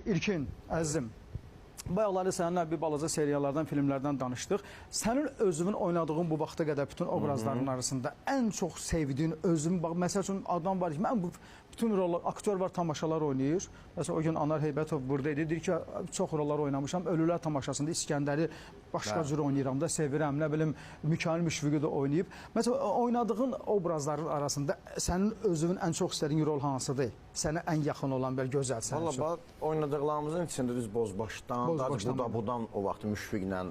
İlkin, əzizim, bayaqları səninlə bir balaca seriyalardan, filmlərdən danışdıq. Sənin özünün oynadığın bu vaxta qədər bütün obrazların arasında ən çox sevdiyin özün, bax, məsəl üçün adam var ki, mən bu bütün rollar, aktyor var, tamaşalar oynayır. Məsələn, o gün Anar Heybətov burada idi, deyir ki, çox rollar oynamışam, Ölülər tamaşasında İskəndəri başqa cür oynayıram da, sevirəm, nə bilim, Mikail Müşfiqi də oynayıb. Məsələn, oynadığın obrazların arasında sənin özünün ən çox istədiyin rol hansıdır? Sənə ən yaxın olan, belə gözəl sənin üçün. Valla, oynadıqlarımızın içində düz Bozbaşdan, budan o vaxt Müşfiqlə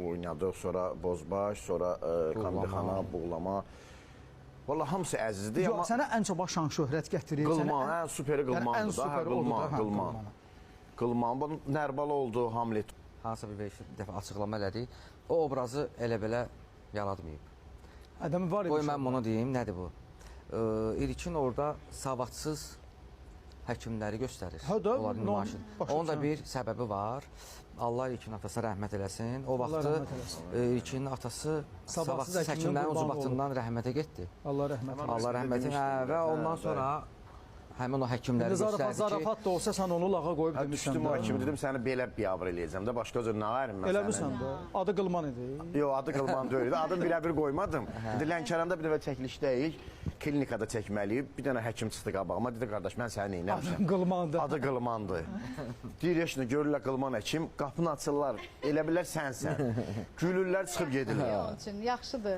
oynadıq, sonra Bozbaş, sonra Kandixana, Buğlama. Valla, hamısı əzizdir. Yox, sənə ən çox şan şöhrət gətirir. Qılman, ən superi Qılmandır da. Qılman, Nərbalı oldu, Hamlet. Hansısa bir dəfə açıqlama elədik. O obrazı elə-belə yaratmayıb. Adamı var Qoy mən bunu deyim, nədir bu? İlkin orada savadsız həkimləri göstərir. Onların nümayişi. Onun da bir səbəbi var. Allah İlkin atası rəhmət eləsin. O vaxtı İlkinin atası savadsız həkimlərin ucbatından rəhmətə getdi. Allah rəhmət eləsin. Allah rəhmət eləsin. Və ondan sonra həmin o həkimləri göstərdi ki... Zarafat da olsa sən onu lağa qoyub demişsən. Düşdüm o həkimi, dedim səni belə biabr eləyəcəm də, başqa cür nə verim mən səni. Eləmirsən də, adı Qılman idi. Yox, adı Qılman deyildi, adını birə-bir qoymadım. Lənkəranda bir dəfə çəkilişdəyik, klinikada çəkməliyib, bir dənə həkim çıxdı qabağıma, dedi, qardaş, mən səni neynəmişəm. Adı Qılmandır. Adı Qılmandır. Deyir, yaşını görürlər Qılman həkim, qapını açırlar, elə bilər sənsən. Gülürlər, çıxıb gedirlər. Yaxşıdır.